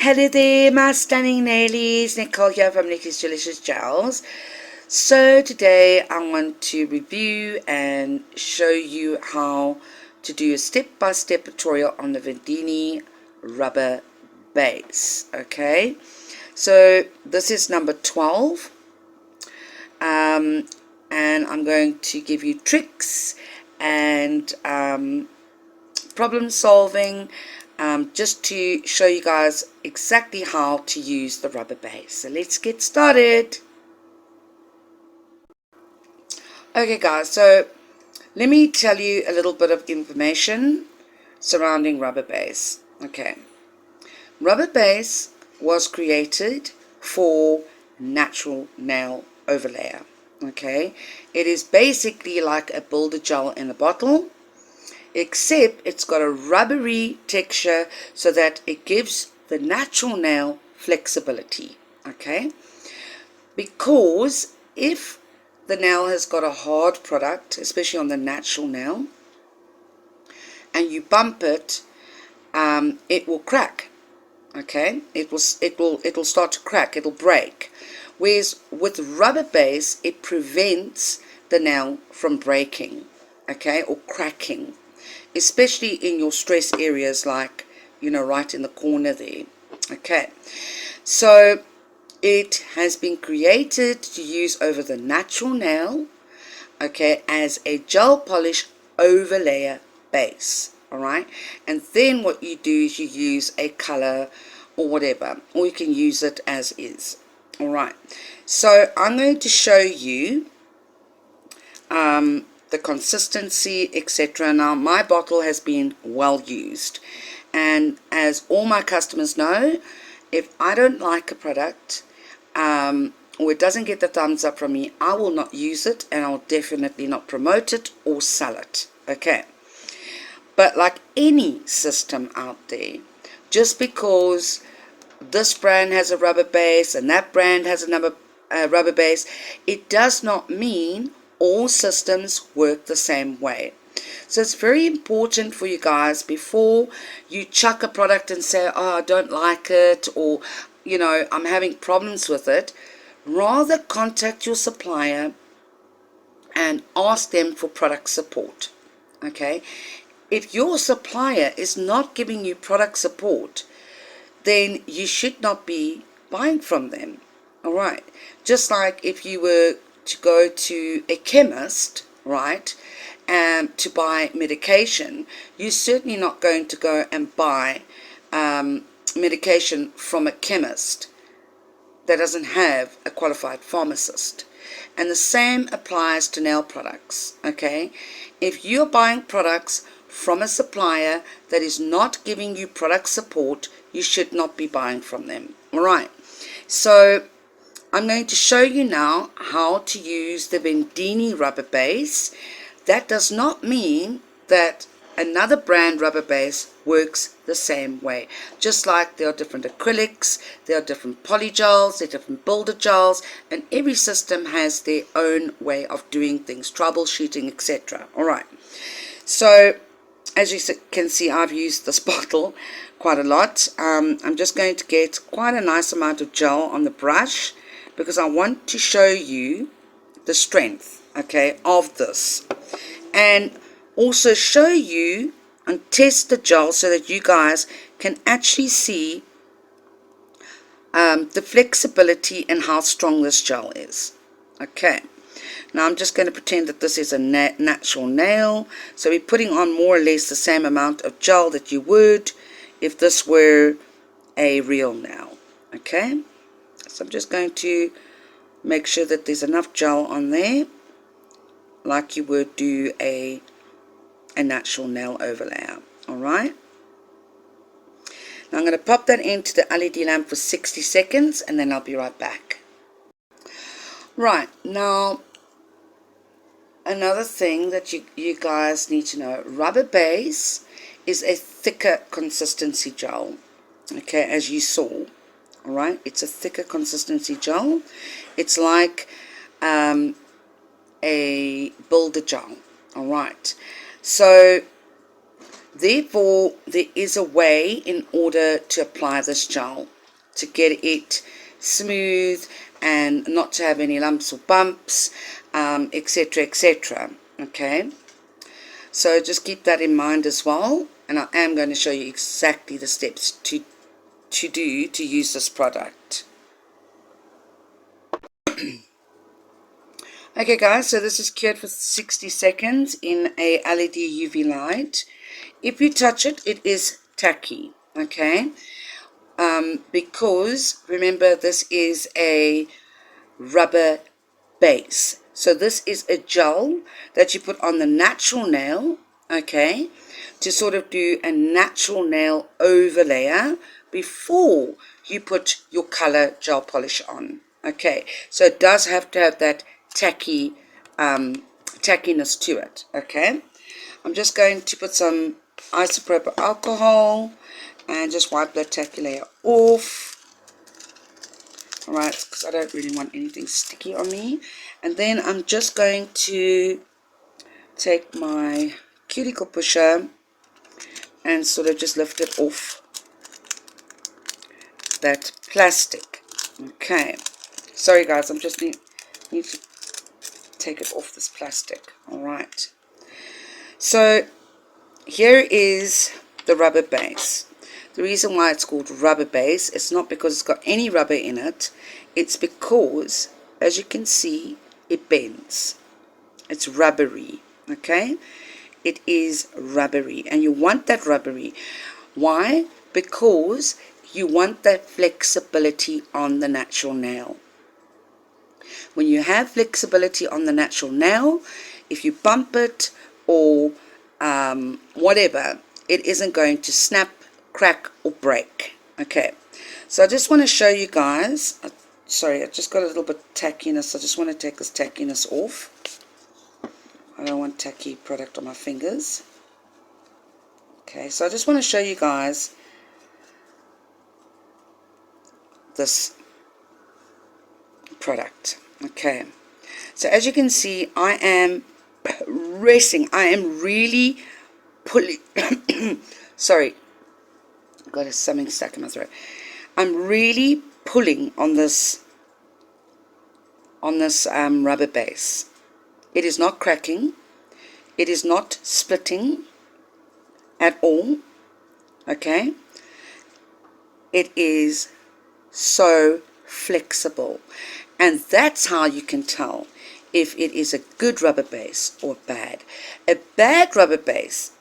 Hello there, my stunning nailies. Nicole here from Nikki's Delicious Gels. So today I want to review and show you how to do a step-by-step tutorial on the Vendeeni Rubber Base. Okay, so this is number 12, and I'm going to give you tricks and problem solving, just to show you guys exactly how to use the rubber base. So let's get started. Okay guys, so let me tell you a little bit of information surrounding rubber base. Okay, rubber base was created for natural nail overlayer. Okay, it is basically like a builder gel in a bottle, except it's got a rubbery texture so that it gives the natural nail flexibility. Okay, because if the nail has got a hard product, especially on the natural nail, and you bump it, it will crack. Okay, it'll start to crack, it'll break. Whereas with rubber base, it prevents the nail from breaking, okay, or cracking, especially in your stress areas, like, you know, right in the corner there. Okay, so it has been created to use over the natural nail, okay, as a gel polish overlayer base. All right, and then what you do is you use a color or whatever, or you can use it as is. All right, so I'm going to show you the consistency, etc. Now my bottle has been well used, and as all my customers know, if I don't like a product, or it doesn't get the thumbs up from me, I will not use it, and I'll definitely not promote it or sell it. Okay, but like any system out there, just because this brand has a rubber base and that brand has another rubber base, it does not mean all systems work the same way. So it's very important for you guys, before you chuck a product and say, oh, I don't like it, or, you know, I'm having problems with it, rather contact your supplier and ask them for product support. Okay, if your supplier is not giving you product support, then you should not be buying from them. All right, just like if you were to go to a chemist, right, and to buy medication, you're certainly not going to go and buy medication from a chemist that doesn't have a qualified pharmacist. And the same applies to nail products. Okay, if you're buying products from a supplier that is not giving you product support, you should not be buying from them. All right, so I'm going to show you now how to use the Vendeeni rubber base. That does not mean that another brand rubber base works the same way. Just like there are different acrylics, there are different polygels, there are different builder gels, and every system has their own way of doing things, troubleshooting, etc. All right, so as you can see, I've used this bottle quite a lot. I'm just going to get quite a nice amount of gel on the brush, because I want to show you the strength, okay, of this, and also show you and test the gel so that you guys can actually see the flexibility and how strong this gel is. Okay, now I'm just going to pretend that this is a natural nail, so we're putting on more or less the same amount of gel that you would if this were a real nail. Okay, so I'm just going to make sure that there's enough gel on there, like you would do a natural nail overlayer. All right, now I'm going to pop that into the LED lamp for 60 seconds, and then I'll be right back. Right, now another thing that you guys need to know, rubber base is a thicker consistency gel. Okay, as you saw. All right, it's a thicker consistency gel. It's like a builder gel. All right, so Therefore, there is a way in order to apply this gel to get it smooth and not to have any lumps or bumps, etc., etc. Okay, so just keep that in mind as well, and I am going to show you exactly the steps to use this product. Okay guys, so this is cured for 60 seconds in a LED UV light. If you touch it, it is tacky, okay? Because remember, this is a rubber base. So this is a gel that you put on the natural nail, okay, to sort of do a natural nail overlayer before you put your color gel polish on. Okay, so it does have to have that tacky tackiness to it. Okay, I'm just going to put some isopropyl alcohol and just wipe that tacky layer off. Alright, because I don't really want anything sticky on me. And then I'm just going to take my cuticle pusher and sort of just lift it off that plastic. Okay, sorry guys, I'm just need to take it off this plastic. Alright, so here is the rubber base. The reason why it's called rubber base, it's not because it's got any rubber in it, it's because, as you can see, it bends. It's rubbery, okay? It is rubbery, and you want that rubbery. Why? Because you want that flexibility on the natural nail. When you have flexibility on the natural nail, if you bump it or whatever, it isn't going to snap, crack, or break. Okay, so I just want to show you guys. Sorry, I just got a little bit of tackiness. I just want to take this tackiness off. I don't want tacky product on my fingers. Okay, so I just want to show you guys this product. Okay, so as you can see, I am pressing. I am really pulling. Sorry, got something stuck in my throat. I'm really pulling on this rubber base. It is not cracking. It is not splitting at all. Okay, it is so flexible, and that's how you can tell if it is a good rubber base or bad. A bad rubber base,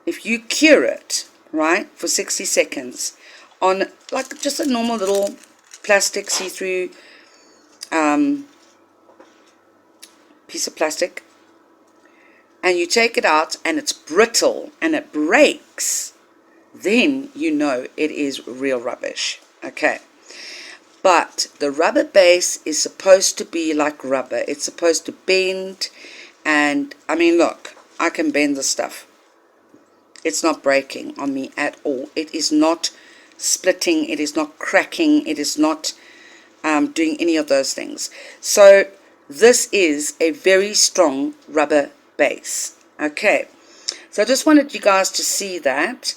if you cure it, right, for 60 seconds on like just a normal little plastic see-through piece of plastic, and you take it out and it's brittle and it breaks, then you know it is real rubbish. Okay, but the rubber base is supposed to be like rubber. It's supposed to bend, and I mean, look, I can bend the stuff. It's not breaking on me at all. It is not splitting. It is not cracking. It is not doing any of those things. So this is a very strong rubber base. Okay, so I just wanted you guys to see that.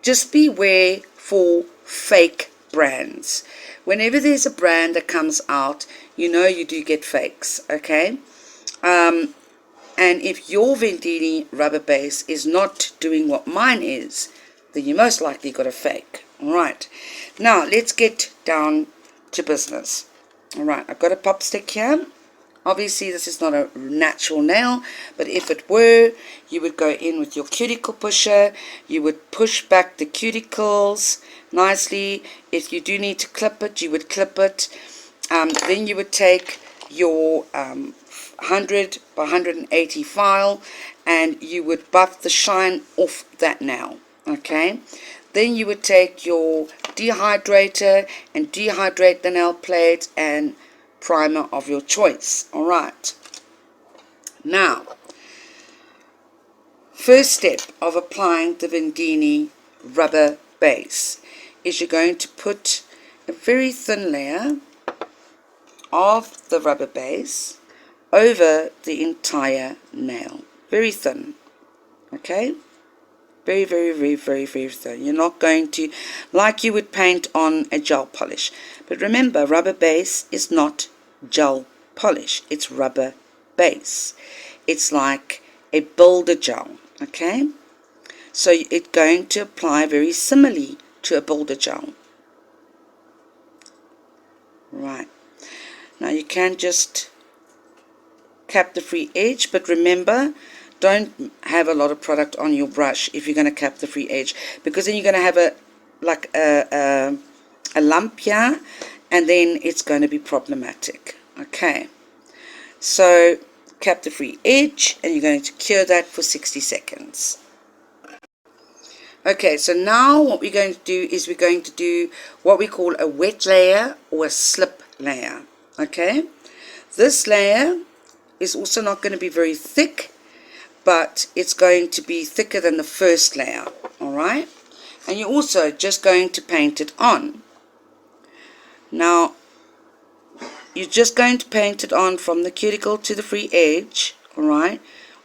Just beware for fake brands. Whenever there's a brand that comes out, you know you do get fakes. Okay, and if your Vendeeni rubber base is not doing what mine is, then you most likely got a fake. Alright, now let's get down to business. Alright, I've got a pop stick here. Obviously this is not a natural nail, but if it were, you would go in with your cuticle pusher. You would push back the cuticles nicely. If you do need to clip it, you would clip it. Then you would take your 100 by 180 file and you would buff the shine off that nail. Okay, then you would take your dehydrator and dehydrate the nail plate and primer of your choice. Alright, now first step of applying the Vendeeni rubber base is you're going to put a very thin layer of the rubber base over the entire nail, very thin. Okay, Very, very, very, very, very thin. You're not going to, like you would paint on a gel polish. But remember, rubber base is not gel polish. It's rubber base. It's like a builder gel, okay? So it's going to apply very similarly to a builder gel. Right. Now you can just cap the free edge, but remember, don't have a lot of product on your brush if you're going to cap the free edge, because then you're going to have a lump here, and then it's going to be problematic. Okay, so cap the free edge, and you're going to cure that for 60 seconds. Okay, so now what we're going to do is we're going to do what we call a wet layer or a slip layer. Okay, this layer is also not going to be very thick, but it's going to be thicker than the first layer. All right, and you're also just going to paint it on. Now you're just going to paint it on from the cuticle to the free edge. All right,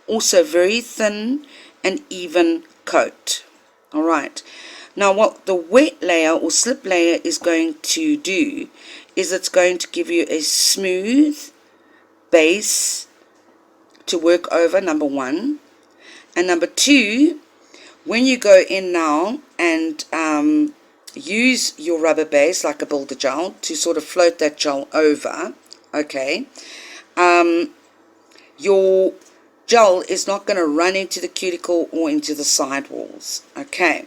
also very thin and even coat. All right, now what the wet layer or slip layer is going to do is it's going to give you a smooth base to work over, number one. And number two, when you go in now and use your rubber base like a builder gel to sort of float that gel over, okay, your gel is not going to run into the cuticle or into the side walls. Okay,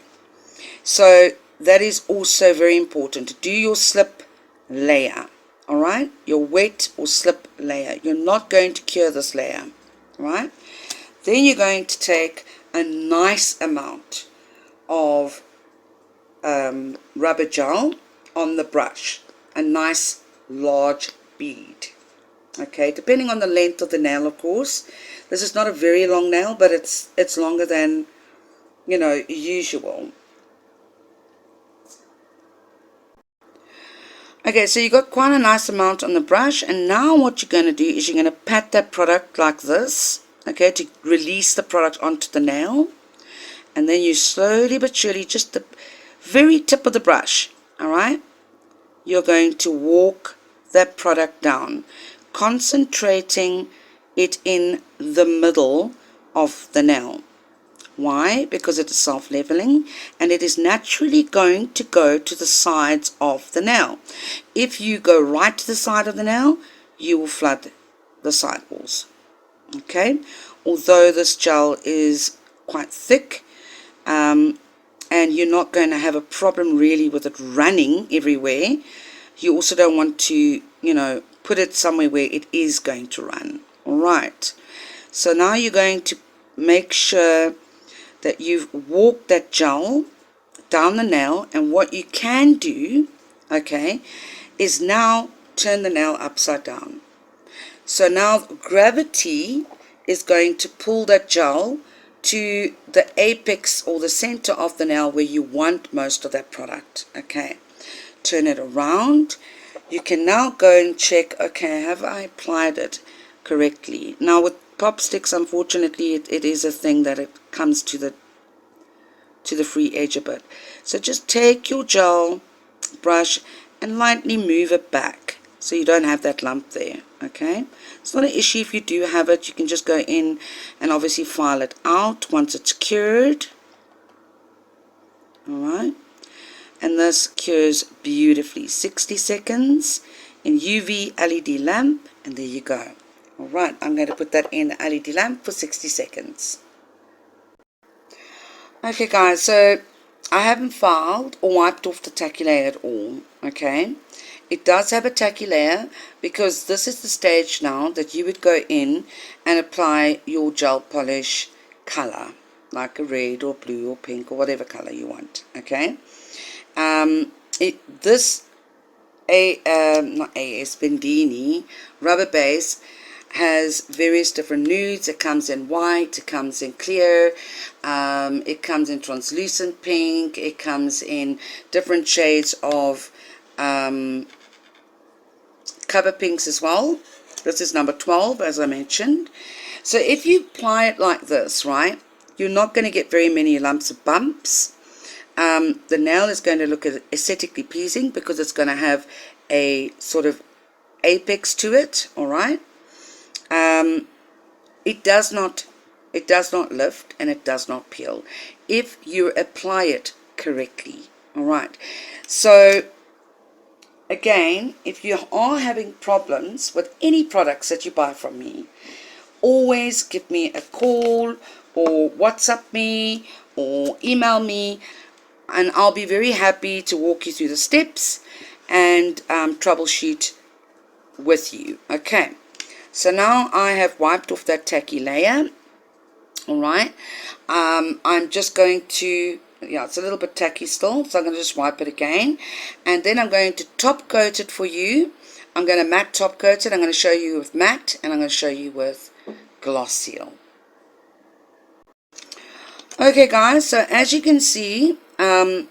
so that is also very important to do your slip layer. All right, your wet or slip layer. You're not going to cure this layer. All right, then you're going to take a nice amount of rubber gel on the brush, a nice large bead. Okay, depending on the length of the nail, of course. This is not a very long nail, but it's longer than, you know, usual. Okay, so you got quite a nice amount on the brush, and now what you're going to do is you're going to pat that product like this, okay, to release the product onto the nail. And then you slowly but surely, just the very tip of the brush, all right, you're going to walk that product down, concentrating it in the middle of the nail. Why? Because it is self-leveling and it is naturally going to go to the sides of the nail. If you go right to the side of the nail, you will flood the side walls. Okay, although this gel is quite thick, and you're not going to have a problem really with it running everywhere, you also don't want to, you know, put it somewhere where it is going to run. All right, so now you're going to make sure that you've walked that gel down the nail, and what you can do, okay, is now turn the nail upside down. So now gravity is going to pull that gel to the apex or the center of the nail where you want most of that product. Okay, turn it around. You can now go and check, okay, have I applied it correctly? Now with pop sticks, unfortunately, it is a thing that it comes to the free edge a bit. So just take your gel brush and lightly move it back so you don't have that lump there. Okay, it's not an issue if you do have it. You can just go in and obviously file it out once it's cured. All right, and this cures beautifully. 60 seconds in UV LED lamp, and there you go. All right, I'm going to put that in the LED lamp for 60 seconds. Okay guys, so I haven't filed or wiped off the tacky layer at all. Okay, it does have a tacky layer because this is the stage now that you would go in and apply your gel polish color, like a red or blue or pink or whatever color you want. Okay, Vendeeni Rubber Base has various different nudes. It comes in white, it comes in clear, it comes in translucent pink, it comes in different shades of cover pinks as well. This is number 12, as I mentioned. So if you apply it like this, right, you're not going to get very many lumps or bumps. The nail is going to look aesthetically pleasing because it's going to have a sort of apex to it. All right. It does not lift, and it does not peel if you apply it correctly. All right. So again, if you are having problems with any products that you buy from me, always give me a call or WhatsApp me or email me, and I'll be very happy to walk you through the steps and troubleshoot with you. Okay, so now I have wiped off that tacky layer. All right, I'm just going to, yeah, it's a little bit tacky still, so I'm going to just wipe it again, and then I'm going to top coat it for you. I'm going to matte top coat it. I'm going to show you with matte, and I'm going to show you with gloss seal. Okay guys, so as you can see, I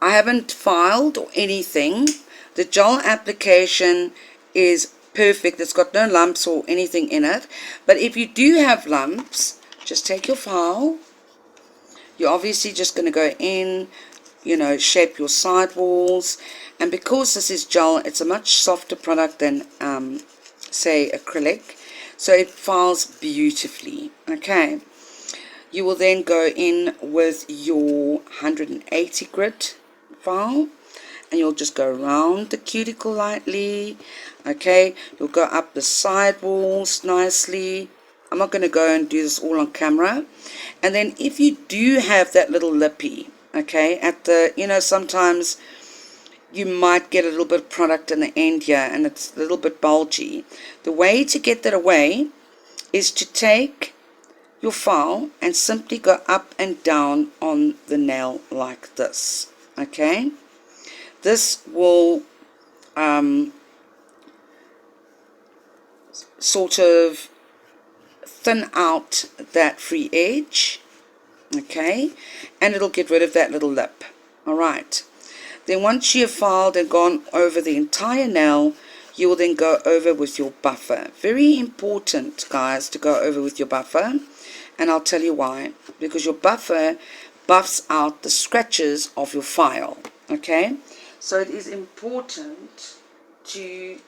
haven't filed or anything. The gel application is perfect. It's got no lumps or anything in it. But if you do have lumps, just take your file. You're obviously just going to go in, you know, shape your sidewalls. And because this is gel, it's a much softer product than, say, acrylic. So it files beautifully. Okay. You will then go in with your 180 grit file, and you'll just go around the cuticle lightly. Okay, you'll go up the sidewalls nicely. I'm not going to go and do this all on camera. And then if you do have that little lippy, okay, at the, you know, sometimes you might get a little bit of product in the end here and it's a little bit bulgy. The way to get that away is to take your file and simply go up and down on the nail like this. Okay, this will sort of thin out that free edge. Okay, and it'll get rid of that little lip. All right, then once you've filed and gone over the entire nail, you will then go over with your buffer. Very important, guys, to go over with your buffer. And I'll tell you why. Because your buffer buffs out the scratches of your file. Okay? So it is important to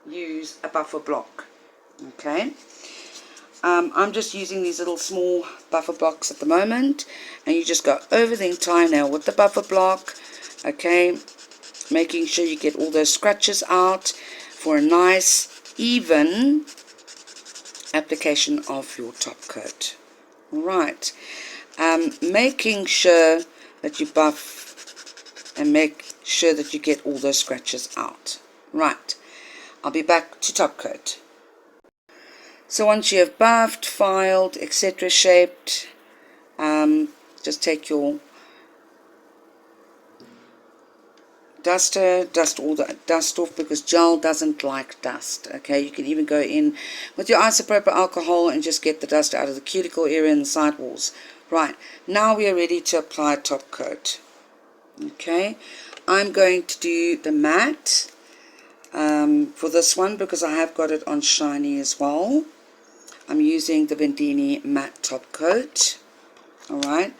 use a buffer block. Okay? I'm just using these little small buffer blocks at the moment. And you just go over the entire nail with the buffer block. Okay? Making sure you get all those scratches out for a nice, even application of your top coat. Right, making sure that you buff and make sure that you get all those scratches out. Right, I'll be back to top coat. So once you have buffed, filed, etc., shaped, just take your duster, dust all the dust off, because gel doesn't like dust. Okay, you can even go in with your isopropyl alcohol and just get the dust out of the cuticle area and the sidewalls. Right, now we are ready to apply top coat. Okay, I'm going to do the matte for this one because I have got it on shiny as well. I'm using the Vendeeni matte top coat. Alright,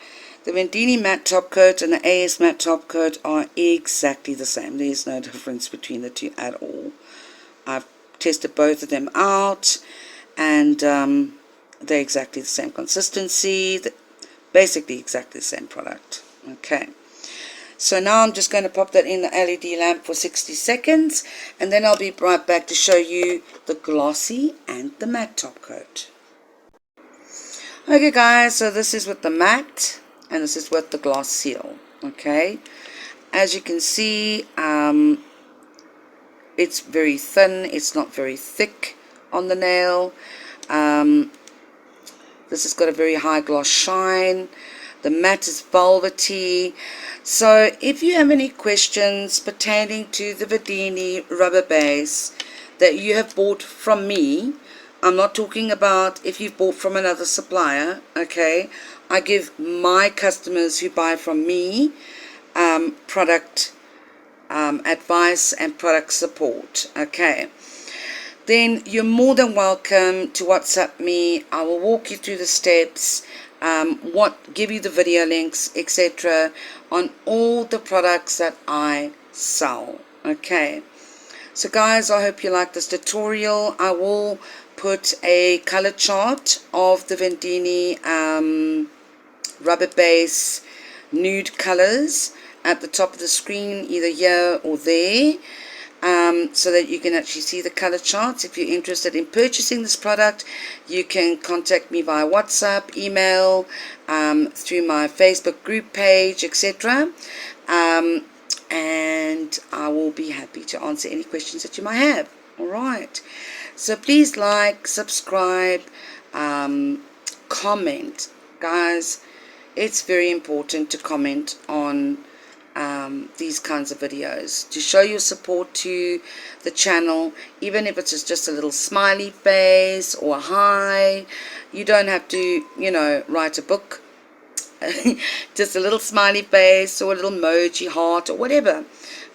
the Vendeeni matte top coat and the AS matte top coat are exactly the same. There's no difference between the two at all. I've tested both of them out, and they're exactly the same consistency, basically exactly the same product. Okay, so now I'm just going to pop that in the LED lamp for 60 seconds, and then I'll be right back to show you the glossy and the matte top coat. Okay guys, so this is with the matte and this is with the gloss seal. Okay, as you can see, it's very thin, it's not very thick on the nail. This has got a very high gloss shine. The matte is velvety. So if you have any questions pertaining to the Vendeeni rubber base that you have bought from me, I'm not talking about if you've bought from another supplier, okay? I give my customers who buy from me product advice and product support, okay? then you're more than welcome to WhatsApp me. I will walk you through the steps, give you the video links, etc. on all the products that I sell. Okay, so guys, I hope you like this tutorial. I will put a color chart of the Vendeeni Rubber Base nude colors at the top of the screen, either here or there, so that you can actually see the color charts. If you're interested in purchasing this product, you can contact me via WhatsApp, email, through my Facebook group page, etc. And I will be happy to answer any questions that you might have. Alright, so please like, subscribe, comment. Guys, it's very important to comment on these kinds of videos, to show your support to the channel, even if it's just a little smiley face or a hi. You don't have to, write a book. Just a little smiley face or a little emoji heart or whatever.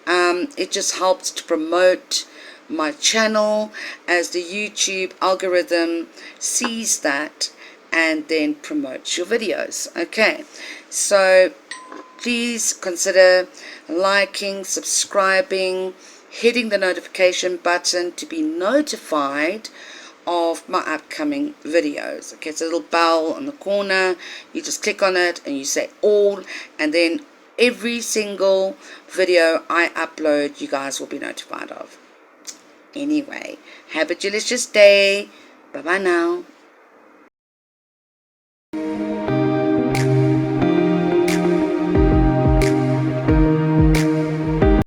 It just helps to promote my channel, as the YouTube algorithm sees that and then promotes your videos. Okay, so please consider liking, subscribing, hitting the notification button to be notified of my upcoming videos. Okay, it's a little bell on the corner. You just click on it and you say all, and then every single video I upload, you guys will be notified of. Anyway, have a delicious day. Bye bye now.